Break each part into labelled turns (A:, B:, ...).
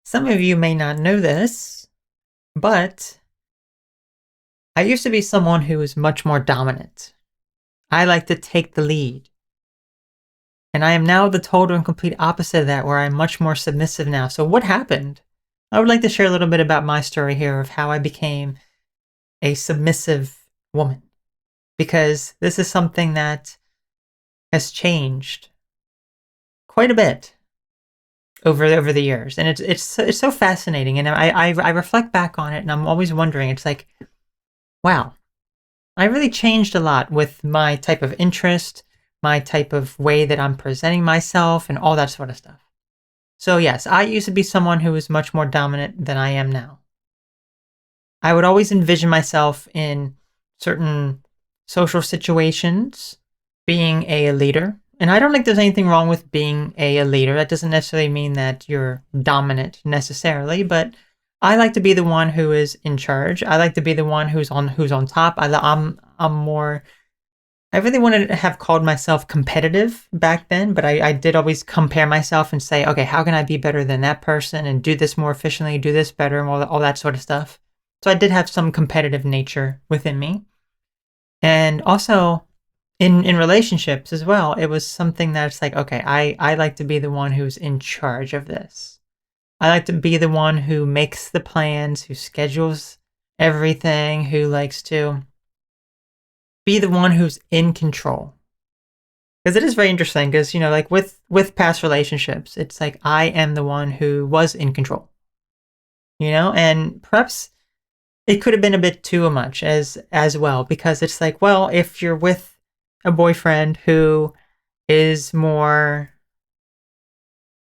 A: Some of you may not know this, but I used to be someone who was much more dominant. I like to take the lead. And I am now the total and complete opposite of that, where I'm much more submissive now. So, what happened? I would like to share a little bit about my story here of how I became a submissive woman, because this is something that has changed quite a bit over the years, and it's so fascinating. And I reflect back on it, and I'm always wondering. It's like, wow, I really changed a lot with my type of interest, my type of way that I'm presenting myself, and all that sort of stuff. So, yes, I used to be someone who was much more dominant than I am now. I would always envision myself in certain social situations being a leader. And I don't think there's anything wrong with being a leader. That doesn't necessarily mean that you're dominant necessarily, but I like to be the one who is in charge. I like to be the one who's on top. I'm more. I really wanted to have called myself competitive back then, but I did always compare myself and say, okay, how can I be better than that person and do this more efficiently, do this better, and all that sort of stuff. So I did have some competitive nature within me. And also in relationships as well, it was something that's like, okay, I like to be the one who's in charge of this. I like to be the one who makes the plans, who schedules everything, who likes to be the one who's in control. Because it is very interesting, because, like with past relationships, it's like I am the one who was in control. And perhaps it could have been a bit too much as well, because it's like, well, if you're with a boyfriend who is more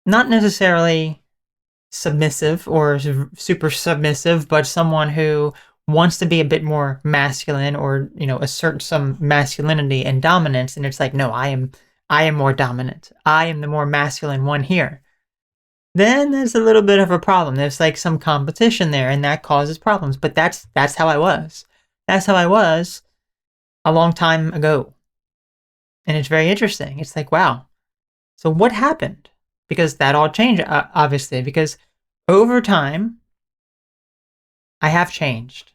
A: not necessarily submissive or super submissive, but someone who wants to be a bit more masculine, or assert some masculinity and dominance, and it's like, no, I am more dominant, I am the more masculine one here, then there's a little bit of a problem. There's like some competition there, and that causes problems. But that's how I was. That's how I was a long time ago. And it's very interesting. It's like, wow. So what happened? Because that all changed, obviously, because over time, I have changed.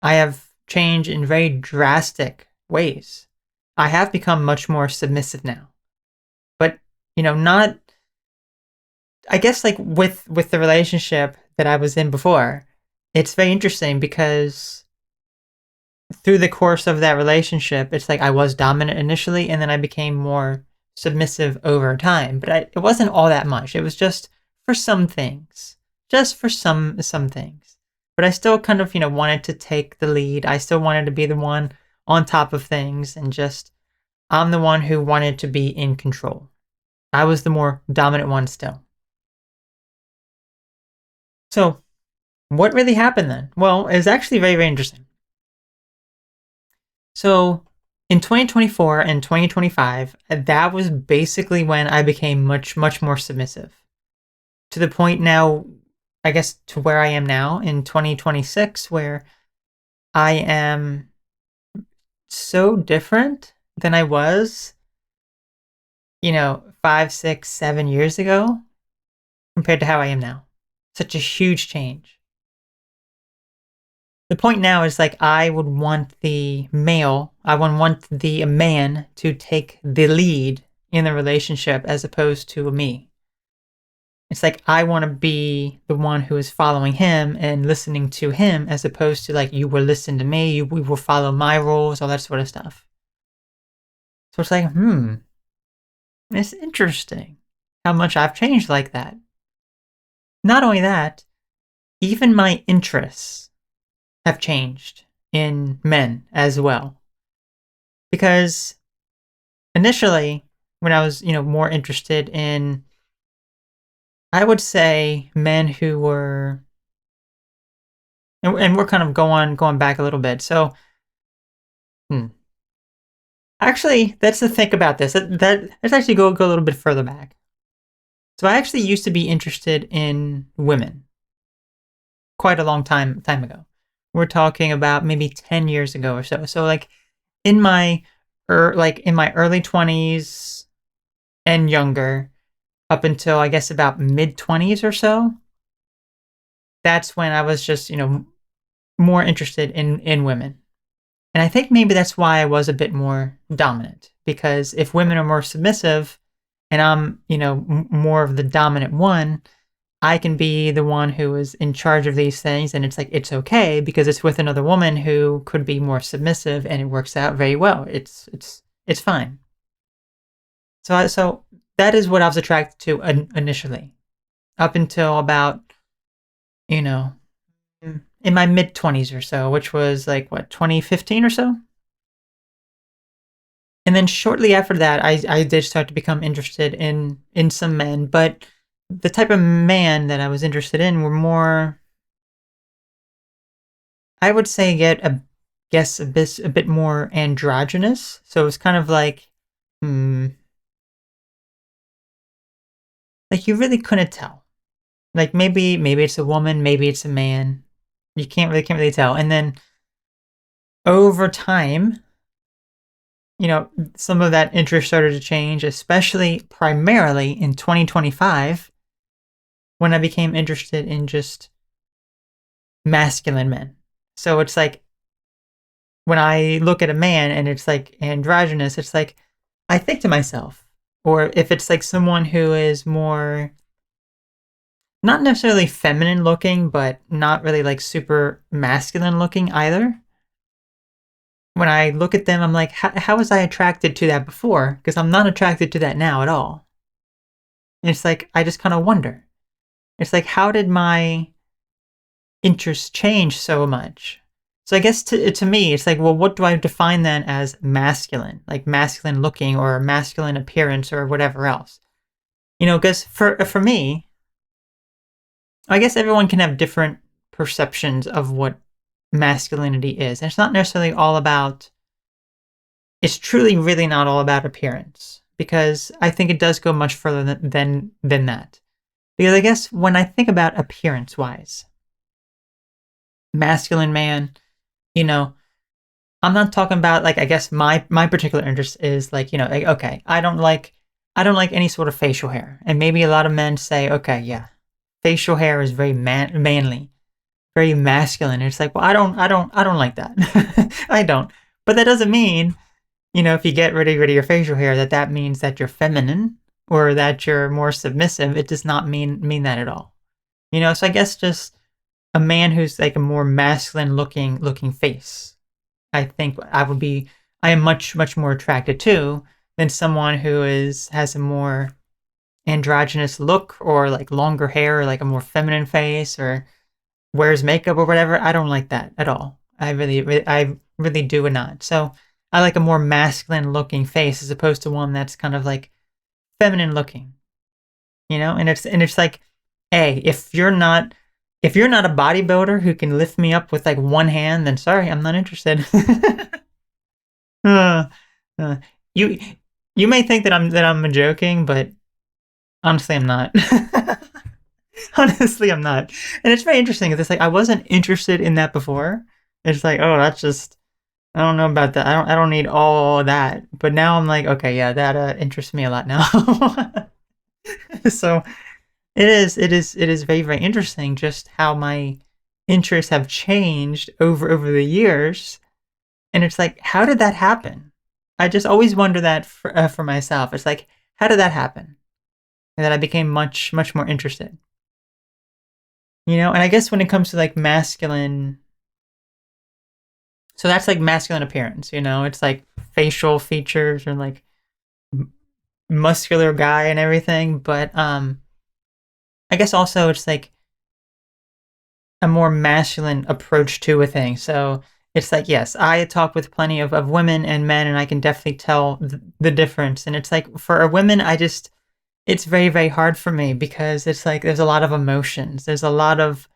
A: I have changed in very drastic ways. I have become much more submissive now. But, not, I guess, like with the relationship that I was in before, it's very interesting because through the course of that relationship, it's like I was dominant initially, and then I became more submissive over time. But it wasn't all that much. It was just for some things, just for some things. But I still kind of wanted to take the lead. I still wanted to be the one on top of things, and just I'm the one who wanted to be in control. I was the more dominant one still. So, what really happened then? Well, it's actually very, very interesting. So, in 2024 and 2025, that was basically when I became much, much more submissive. To the point now, I guess, to where I am now in 2026, where I am so different than I was, 5, 6, 7 years ago compared to how I am now. Such a huge change. The point now is like I would want the male, I would want the man to take the lead in the relationship as opposed to me. It's like I want to be the one who is following him and listening to him, as opposed to like, you will listen to me, we will follow my rules, all that sort of stuff. So it's like, it's interesting how much I've changed like that. Not only that, even my interests have changed in men as well. Because initially, when I was, more interested in, I would say, men who were, and we're kind of going back a little bit. So, actually, that's the thing about this. Let's actually go a little bit further back. So, I actually used to be interested in women quite a long time ago. We're talking about maybe 10 years ago or so. So, like in my in my early 20s and younger, up until I guess about mid 20s or so, that's when I was just, more interested in women. And I think maybe that's why I was a bit more dominant, because if women are more submissive and I'm, more of the dominant one, I can be the one who is in charge of these things, and it's like it's okay because it's with another woman who could be more submissive, and it works out very well. It's fine. So that is what I was attracted to initially, up until about, you know in my mid 20s or so, which was like what, 2015 or so. And then shortly after that, I did start to become interested in some men, but the type of man that I was interested in were more, I would say, a bit more androgynous. So it was kind of hmm, like you really couldn't tell. Like maybe it's a woman, maybe it's a man. You can't really tell. And then over time, some of that interest started to change, especially primarily in 2025 when I became interested in just masculine men. So it's like when I look at a man and it's like androgynous, it's like I think to myself, or if it's like someone who is more, not necessarily feminine looking, but not really like super masculine looking either. When I look at them, I'm like, how was I attracted to that before? Because I'm not attracted to that now at all. And it's like, I just kind of wonder. It's like, how did my interests change so much? So I guess to me, it's like, well, what do I define then as masculine? Like masculine looking or masculine appearance or whatever else? Because for me, I guess everyone can have different perceptions of what masculinity is. And it's not necessarily all about, it's truly really not all about appearance, because I think it does go much further than that. Because I guess when I think about appearance wise, masculine man, you know, I'm not talking about, like, I guess my particular interest is like, like, okay, I don't like any sort of facial hair. And maybe a lot of men say, okay, yeah, facial hair is very manly, very masculine. And it's like, well, I don't like that. I don't. But that doesn't mean, if you get rid of your facial hair, that means that you're feminine or that you're more submissive. It does not mean that at all. So I guess just a man who's like a more masculine looking face, I think I am much, much more attracted to than someone who has a more androgynous look, or like longer hair, or like a more feminine face, or wears makeup or whatever. I don't like that at all. I really do not. So I like a more masculine looking face as opposed to one that's kind of like feminine looking, and it's like, hey, if you're not a bodybuilder who can lift me up with like one hand, then sorry, I'm not interested. uh, uh, you you may think that I'm joking, but honestly, I'm not. Honestly, I'm not. And it's very interesting because it's like I wasn't interested in that before. It's like, oh, that's just, I don't know about that. I don't need all that. But now I'm like, okay, yeah, that interests me a lot now. So it is very, very interesting just how my interests have changed over the years. And it's like, how did that happen? I just always wonder that for myself. It's like, how did that happen? And then I became much, much more interested. And I guess when it comes to like masculine, so that's like masculine appearance, it's like facial features or like muscular guy and everything. But I guess also it's like a more masculine approach to a thing. So it's like, yes, I talk with plenty of women and men, and I can definitely tell the difference. And it's like for a women, it's very, very hard for me because it's like there's a lot of emotions. There's a lot of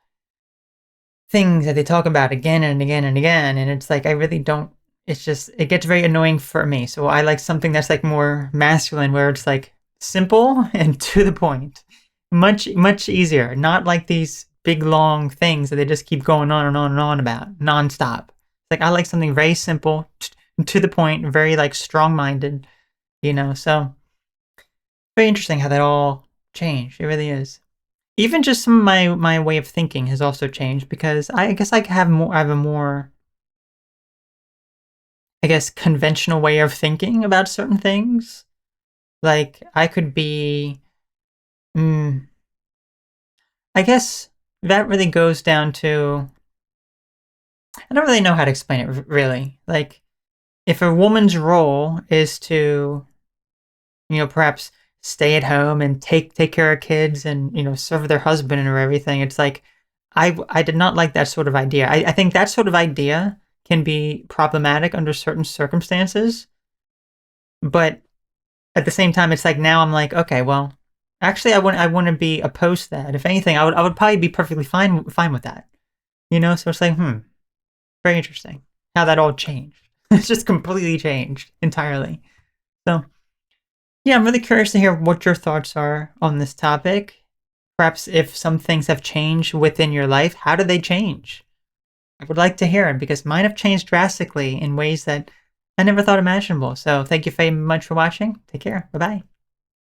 A: things that they talk about again and again and again. And it's like, I really don't, it's just, it gets very annoying for me. So I like something that's like more masculine, where it's like simple and to the point. Much, much easier. Not like these big long things that they just keep going on and on and on about nonstop. Like I like something very simple, to the point, very like strong-minded, So very interesting how that all changed. It really is. even just some of my way of thinking has also changed because I guess I have a more, I guess, conventional way of thinking about certain things. Like I could be, mm, I guess that really goes down to, I don't really know how to explain it really. Like if a woman's role is to, perhaps stay at home and take care of kids and, serve their husband or everything, it's like I did not like that sort of idea. I think that sort of idea can be problematic under certain circumstances, but at the same time, it's like now I'm like, okay, well, actually, I want to be opposed to that. If anything, I would probably be perfectly fine with that. So it's like, very interesting how that all changed. It's just completely changed entirely. So yeah, I'm really curious to hear what your thoughts are on this topic. Perhaps if some things have changed within your life, how did they change? I would like to hear it because mine have changed drastically in ways that I never thought imaginable. So thank you very much for watching. Take care. Bye bye.